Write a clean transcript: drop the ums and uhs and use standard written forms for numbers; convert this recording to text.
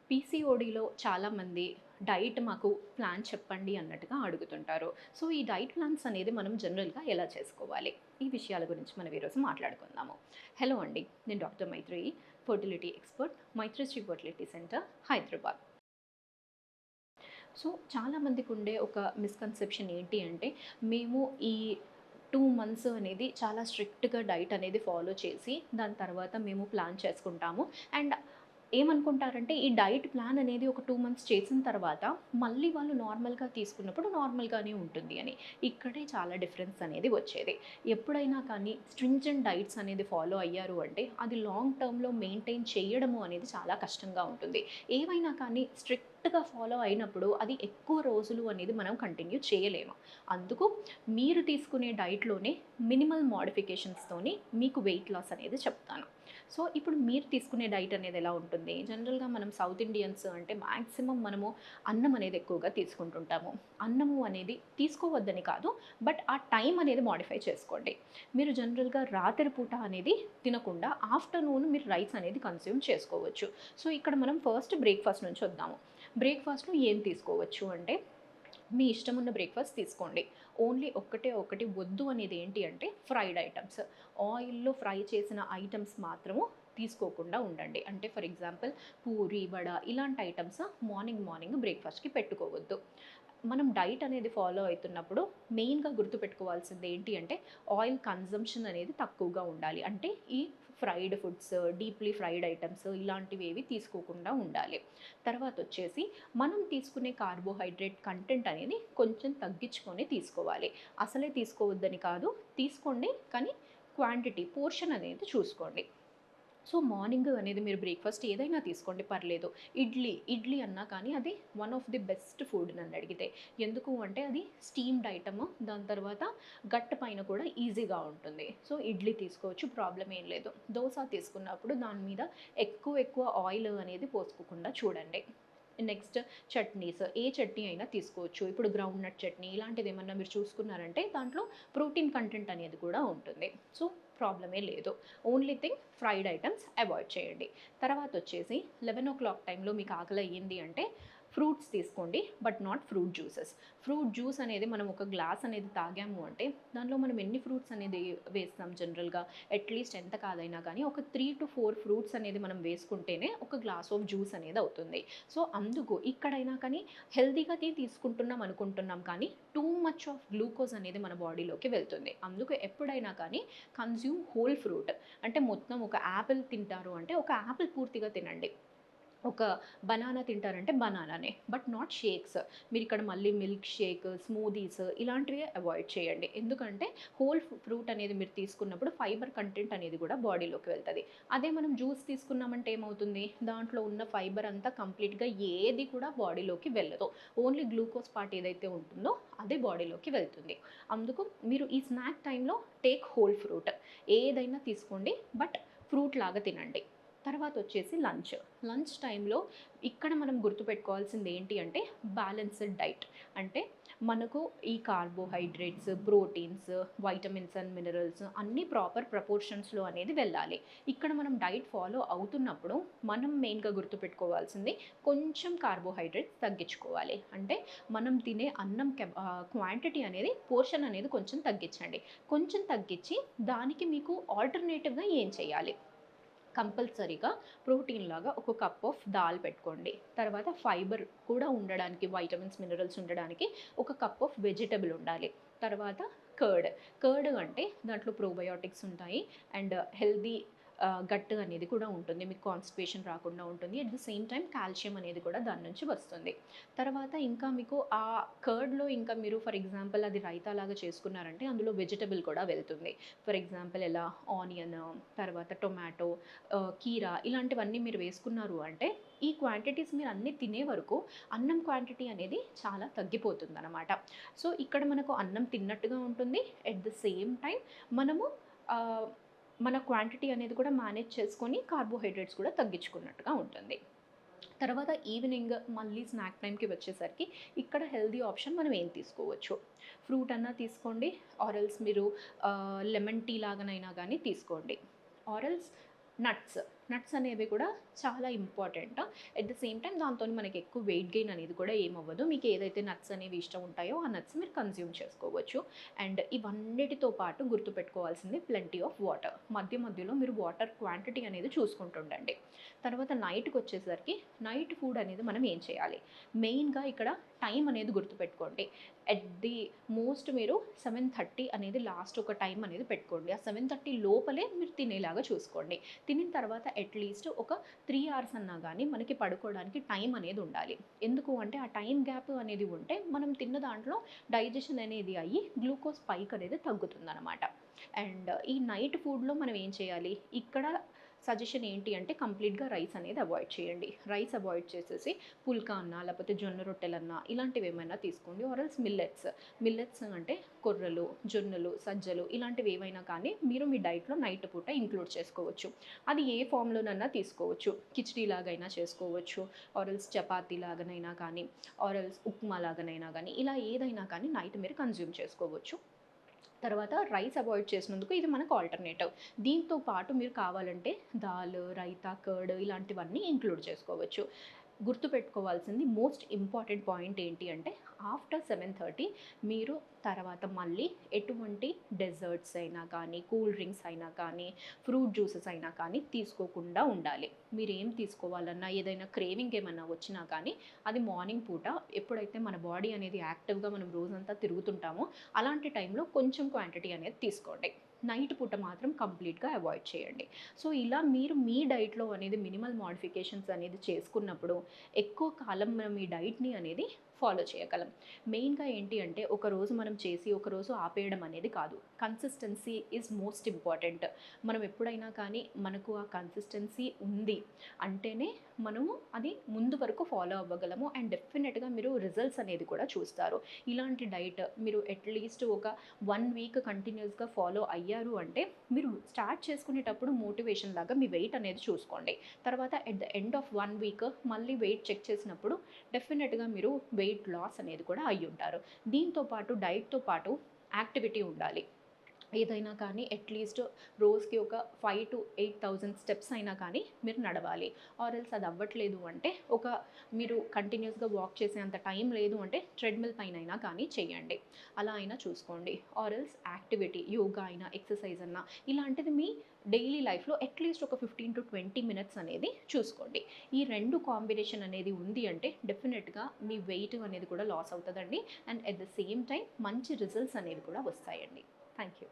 పీసీఓడీలో చాలామంది డైట్ మాకు ప్లాన్ చెప్పండి అన్నట్టుగా అడుగుతుంటారు. సో, ఈ డైట్ ప్లాన్స్ అనేది మనం జనరల్‌గా ఎలా చేసుకోవాలి? ఈ విషయాల గురించి మనం ఈరోజు మాట్లాడుకుందాము. హలో అండి. నేను doctor Maitreyi, fertility expert, Maitrisri fertility centre, Hyderabad. So, చాలామందికి ఉండే ఒక మిస్‌కన్సెప్షన్ ఏంటి అంటే, మేము ఈ 2 మంత్స్ అనేది చాలా స్ట్రిక్ట్‌గా డైట్ అనేది ఫాలో చేసి, దాని తర్వాత మేము ప్లాన్ చేసుకుంటాము. అండ్ ఏమనుకుంటారంటే, ఈ డైట్ ప్లాన్ అనేది ఒక 2 మంత్స్ చేసిన తర్వాత, మళ్ళీ వాళ్ళు నార్మల్‌గా తీసుకున్నప్పుడు నార్మల్‌గానే ఉంటుంది అని. ఇక్కడే చాలా డిఫరెన్స్ అనేది వచ్చేది. ఎప్పుడైనా కానీ స్ట్రింజెంట్ డైట్స్ అనేది ఫాలో అయ్యారు అంటే, అది లాంగ్ టర్మ్‌లో మెయింటైన్ చేయడము అనేది చాలా కష్టంగా ఉంటుంది. ఏవైనా కానీ స్ట్రిక్ట్‌గా ఫాలో అయినప్పుడు అది ఎక్కువ రోజులు అనేది మనం కంటిన్యూ చేయలేము. అందుకు మీరు తీసుకునే డైట్‌లోనే మినిమల్ మోడిఫికేషన్స్‌తోని మీకు వెయిట్ లాస్ అనేది చెప్తాను. సో, ఇప్పుడు మీరు తీసుకునే డైట్ అనేది ఎలా ఉంటుంది? జనరల్‌గా మనం సౌత్ ఇండియన్స్ అంటే మాక్సిమం మనము అన్నం అనేది ఎక్కువగా తీసుకుంటుంటాము. అన్నము అనేది తీసుకోవద్దని కాదు. బట్ ఆ టైం అనేది మోడిఫై చేసుకోండి. మీరు జనరల్‌గా రాత్రి పూట అనేది తినకుండా ఆఫ్టర్‌నూన్ మీరు రైస్ అనేది కన్జ్యూమ్ చేసుకోవచ్చు. సో, ఇక్కడ మనం ఫస్ట్ బ్రేక్‌ఫాస్ట్ నుంచి వద్దాము. బ్రేక్‌ఫాస్ట్‌లో ఏం తీసుకోవచ్చు అంటే, మీ ఇష్టమున్న బ్రేక్‌ఫాస్ట్ తీసుకోండి. ఓన్లీ ఒక్కటే ఒకటి వద్దు అనేది ఏంటి అంటే ఫ్రైడ్ ఐటెమ్స్. ఆయిల్‌లో ఫ్రై చేసిన ఐటెమ్స్ మాత్రము తీసుకోకుండా ఉండండి. అంటే ఫర్ ఎగ్జాంపుల్ పూరి, వడ ఇలాంటి ఐటెమ్స్ మార్నింగ్ మార్నింగ్ బ్రేక్‌ఫాస్ట్‌కి పెట్టుకోవద్దు. మనం డైట్ అనేది ఫాలో అయితున్నప్పుడు మెయిన్‌గా గుర్తుపెట్టుకోవాల్సింది ఏంటి అంటే ఆయిల్ కన్జంప్షన్ అనేది తక్కువగా ఉండాలి. అంటే ఈ fried foods, deeply fried items ఇలాంటివేవి తీసుకోకుండా ఉండాలి. తర్వాతొచ్చేసి మనం తీసుకునే కార్బోహైడ్రేట్ కంటెంట్ అనేది కొంచెం తగ్గించుకొని తీసుకోవాలి. అసలే తీసుకోవద్దని కాదు, తీసుకోండి కానీ క్వాంటిటీ, పోర్షన్ అనేది చూసుకోండి. సో, మార్నింగ్ అనేది మీరు బ్రేక్‌ఫాస్ట్ ఏదైనా తీసుకోండి పర్లేదు. ఇడ్లీ అన్నా కానీ అది one of the best food నన్నడిగితే. ఎందుకు అంటే అది స్టీమ్డ్ ఐటము. దాని తర్వాత గట్ పైన కూడా ఈజీగా ఉంటుంది. సో, ఇడ్లీ తీసుకోవచ్చు ప్రాబ్లమ్ ఏం లేదు. దోస తీసుకున్నప్పుడు దాని మీద ఎక్కువ ఆయిల్ అనేది పోసుకోకుండా చూడండి. నెక్స్ట్ చట్నీస్. ఏ చట్నీ అయినా తీసుకోవచ్చు. ఇప్పుడు గ్రౌండ్ నట్ చట్నీ ఇలాంటిదేమన్నా మీరు చూసుకున్నారంటే దాంట్లో ప్రోటీన్ కంటెంట్ అనేది కూడా ఉంటుంది. సో, ప్రాబ్లమే లేదు. Only thing fried items avoid చేయండి. తర్వాతొచ్చేసి 11:00 టైంలో మీకు ఆకలయ్యింది అంటే ఫ్రూట్స్ తీసుకోండి. But not fruit juices. Fruit juice అనేది మనం ఒక గ్లాస్ అనేది తాగాము అంటే దానిలో మనం ఎన్ని ఫ్రూట్స్ అనేది వేస్తాం జనరల్‌గా అట్‌లీస్ట్ ఎంత కాదైనా కానీ ఒక 3-4 ఫ్రూట్స్ అనేది మనం వేసుకుంటేనే ఒక గ్లాస్ ఆఫ్ జ్యూస్ అనేది అవుతుంది. సో, అందుకు ఇక్కడైనా కానీ హెల్తీగా తీసుకుంటున్నాం అనుకుంటున్నాం కానీ టూ మచ్ ఆఫ్ గ్లూకోజ్ అనేది మన బాడీలోకి వెళ్తుంది. అందుకు ఎప్పుడైనా కానీ కన్జ్యూమ్ హోల్ ఫ్రూట్. అంటే మొత్తం ఒక యాపిల్ తింటారు అంటే ఒక యాపిల్ పూర్తిగా తినండి. ఒక బనానా తింటారంటే బనానానే. But not shakes. మీరిక్కడ మళ్ళీ మిల్క్ షేక్, స్మూదీస్ ఇలాంటివి అవాయిడ్ చేయండి. ఎందుకంటే హోల్ ఫ్రూట్ అనేది మీరు తీసుకున్నప్పుడు ఫైబర్ కంటెంట్ అనేది కూడా బాడీలోకి వెళ్తది. అదే మనం జ్యూస్ తీసుకున్నామంటే ఏమవుతుంది? దాంట్లో ఉన్న ఫైబర్ అంతా కంప్లీట్‌గా ఏది కూడా బాడీలోకి వెళ్ళదు. ఓన్లీ గ్లూకోజ్ పార్ట్ ఏదైతే ఉంటుందో అదే బాడీలోకి వెళ్తుంది. అందుకు మీరు ఈ స్నాక్ టైమ్‌లో టేక్ హోల్ ఫ్రూట్. ఏదైనా తీసుకోండి. బట్ ఫ్రూట్ లాగా తినండి. తర్వాతొచ్చేసి లంచ్. లంచ్ టైంలో ఇక్కడ మనం గుర్తుపెట్టుకోవాల్సింది ఏంటి అంటే బ్యాలెన్స్‌డ్ డైట్. అంటే మనకు ఈ carbohydrates, proteins, vitamins and minerals అన్నీ ప్రాపర్ ప్రపోర్షన్స్‌లో అనేది వెళ్ళాలి. ఇక్కడ మనం డైట్ ఫాలో అవుతున్నప్పుడు మనం మెయిన్‌గా గుర్తుపెట్టుకోవాల్సింది కొంచెం కార్బోహైడ్రేట్స్ తగ్గించుకోవాలి. అంటే మనం తినే అన్నం క్వాంటిటీ అనేది పోర్షన్ అనేది కొంచెం తగ్గించండి. కొంచెం తగ్గించి దానికి మీకు ఆల్టర్‌నేటివ్‌గా ఏం చేయాలి? కంపల్సరీగా ప్రోటీన్ లాగా ఒక కప్ ఆఫ్ దాల్ పెట్టుకోండి. తర్వాత ఫైబర్ కూడా ఉండడానికి వైటమిన్స్, మినరల్స్ ఉండడానికి ఒక కప్ ఆఫ్ వెజిటబుల్ ఉండాలి. తర్వాత కర్డ్. కర్డ్ అంటే దాంట్లో ప్రోబయోటిక్స్ ఉంటాయి. అండ్ హెల్తీ గట్ అనేది కూడా ఉంటుంది. మీకు కాన్‌స్టిపేషన్ రాకుండా ఉంటుంది. At the same time calcium అనేది కూడా దాని నుంచి వస్తుంది. తర్వాత ఇంకా మీకు ఆ కర్డ్‌లో ఇంకా మీరు ఫర్ ఎగ్జాంపుల్ అది రైతా లాగా చేసుకున్నారంటే అందులో వెజిటబుల్ కూడా వెళ్తుంది. ఫర్ ఎగ్జాంపుల్ ఎలా ఆనియన్, తర్వాత టొమాటో, కీరా ఇలాంటివన్నీ మీరు వేసుకున్నారు అంటే ఈ క్వాంటిటీస్ మీరు అన్నీ తినే వరకు అన్నం క్వాంటిటీ అనేది చాలా తగ్గిపోతుందనమాట. సో, ఇక్కడ మనకు అన్నం తిన్నట్టుగా ఉంటుంది. ఎట్ ద సేమ్ టైమ్ మనము ఆహ్, మన క్వాంటిటీ అనేది కూడా మేనేజ్ చేసుకొని కార్బోహైడ్రేట్స్ కూడా తగ్గించుకున్నట్టుగా ఉంటుంది. తర్వాత ఈవినింగ్ మళ్ళీ స్నాక్ టైమ్‌కి వచ్చేసరికి ఇక్కడ హెల్తీ ఆప్షన్ మనం ఏం తీసుకోవచ్చు. ఫ్రూట్ అన్నా తీసుకోండి. ఆర్ ఎల్స్ మీరు లెమన్ టీ లాగానైనా గానీ తీసుకోండి. Or else nuts. నట్స్ అనేవి కూడా చాలా important. At the same time దాంతోని మనకి ఎక్కువ వెయిట్ గెయిన్ అనేది కూడా ఏమవ్వదు. మీకు ఏదైతే నట్స్ అనేవి ఇష్టం ఉంటాయో ఆ నట్స్ మీరు కన్జ్యూమ్ చేసుకోవచ్చు. అండ్ ఇవన్నిటితో పాటు గుర్తుపెట్టుకోవాల్సింది ప్లెంటీ ఆఫ్ వాటర్. మధ్య మధ్యలో మీరు వాటర్ క్వాంటిటీ అనేది చూసుకుంటుండండి. తర్వాత నైట్‌కొచ్చేసరికి నైట్ ఫుడ్ అనేది మనం ఏం చేయాలి? మెయిన్‌గా ఇక్కడ టైం అనేది గుర్తుపెట్టుకోండి. ఎట్ ది మోస్ట్ మీరు 7:30 అనేది లాస్ట్ ఒక టైం అనేది పెట్టుకోండి. ఆ 7:30 లోపలే మీరు తినేలాగా చూసుకోండి. తినిన తర్వాత అట్‌లీస్ట్ ఒక 3 అవర్స్ అన్నా గానీ మనకి పడుకోవడానికి టైం అనేది ఉండాలి. ఎందుకు అంటే ఆ టైం గ్యాప్ అనేది ఉంటే మనం తిన్న దాంట్లో డైజెషన్ అనేది అయ్యి గ్లూకోజ్ స్పైక్ అనేది తగ్గుతుందనమాట. అండ్ ఈ నైట్ ఫుడ్‌లో మనం ఏం చేయాలి? ఇక్కడ సజెషన్ ఏంటి అంటే కంప్లీట్‌గా రైస్ అనేది అవాయిడ్ చేయండి. రైస్ అవాయిడ్ చేసేసి పుల్కా అన్నా, లేకపోతే జొన్న రొట్టెలన్నా ఇలాంటివేమైనా తీసుకోండి. Or else millets. మిల్లెట్స్ అంటే కొర్రలు, జొన్నలు, సజ్జలు ఇలాంటివి ఏవైనా కానీ మీరు మీ డైట్‌లో నైట్ పూట ఇంక్లూడ్ చేసుకోవచ్చు. అది ఏ ఫామ్‌లోనన్నా తీసుకోవచ్చు. కిచిడీ లాగైనా చేసుకోవచ్చు. ఆర్ ఎల్స్ చపాతీ లాగానైనా కానీ, ఆర్ ఎల్స్ ఉప్మా లాగానైనా గానీ, ఇలా ఏదైనా కానీ నైట్ మీరు కన్జ్యూమ్ చేసుకోవచ్చు. తర్వాత రైస్ అవాయిడ్ చేసినందుకు ఇది మనకు ఆల్టర్‌నేటివ్. దీంతో పాటు మీరు కావాలంటే దాల్, రైతా, కర్డ్ ఇలాంటివన్నీ ఇంక్లూడ్ చేసుకోవచ్చు. గుర్తుపెట్టుకోవాల్సింది మోస్ట్ ఇంపార్టెంట్ పాయింట్ ఏంటి అంటే ఆఫ్టర్ 7:30 మీరు తర్వాత మళ్ళీ ఎటువంటి డెజర్ట్స్ అయినా కానీ, కూల్ డ్రింక్స్ అయినా కానీ, ఫ్రూట్ జ్యూసెస్ అయినా కానీ తీసుకోకుండా ఉండాలి. మీరేం తీసుకోవాలన్నా ఏదైనా క్రేవింగ్ ఏమన్నా వచ్చినా కానీ అది మార్నింగ్ పూట ఎప్పుడైతే మన బాడీ అనేది యాక్టివ్‌గా మనం రోజంతా తిరుగుతుంటామో అలాంటి టైంలో కొంచెం క్వాంటిటీ అనేది తీసుకోండి. నైట్ పూట మాత్రం కంప్లీట్‌గా అవాయిడ్ చేయండి. సో, ఇలా మీరు మీ డైట్‌లో అనేది మినిమల్ మోడిఫికేషన్స్ అనేది చేసుకున్నప్పుడు ఎక్కువ కాలం మనం ఈ డైట్‌ని అనేది ఫాలో చేయగలం. మెయిన్‌గా ఏంటి అంటే ఒకరోజు మనం చేసి ఒకరోజు ఆపేయడం అనేది కాదు. Consistency is most important. మనం ఎప్పుడైనా కానీ మనకు ఆ కన్సిస్టెన్సీ ఉంది అంటేనే మనము అది ముందు వరకు ఫాలో అవ్వగలము. అండ్ డెఫినిట్‌గా మీరు రిజల్ట్స్ అనేది కూడా చూస్తారు. ఇలాంటి డైట్ మీరు అట్‌లీస్ట్ ఒక 1 వీక్ కంటిన్యూస్‌గా ఫాలో అయ్యారు అంటే మీరు స్టార్ట్ చేసుకునేటప్పుడు మోటివేషన్ లాగా మీ వెయిట్ అనేది చూసుకోండి. తర్వాత at the end of 1 week మళ్ళీ వెయిట్ చెక్ చేసినప్పుడు డెఫినిట్‌గా మీరు వెయిట్ లాస్ అనేది కూడా అయ్యుంటారు. దీంతో పాటు డైట్‌తో పాటు యాక్టివిటీ ఉండాలి. ఏదైనా కానీ అట్‌లీస్ట్ రోజుకి ఒక 5,000-8,000 స్టెప్స్ అయినా కానీ మీరు నడవాలి. ఆర్ ఎల్స్ అది అవ్వట్లేదు అంటే మీరు కంటిన్యూస్‌గా వాక్ చేసేంత టైం లేదు అంటే ట్రెడ్‌మిల్ పైనైనా కానీ చేయండి. అలా అయినా చూసుకోండి. ఆర్ ఎల్స్ యాక్టివిటీ యోగా అయినా, ఎక్సర్సైజ్ అన్నా ఇలాంటిది మీ డైలీ లైఫ్‌లో అట్‌లీస్ట్ ఒక 15-20 మినిట్స్ అనేది చూసుకోండి. ఈ 2 కాంబినేషన్ అనేది ఉంది అంటే డెఫినిట్‌గా మీ వెయిట్ అనేది కూడా లాస్ అవుతదండి. And at the same time మంచి రిజల్ట్స్ అనేవి కూడా వస్తాయండి. Thank you.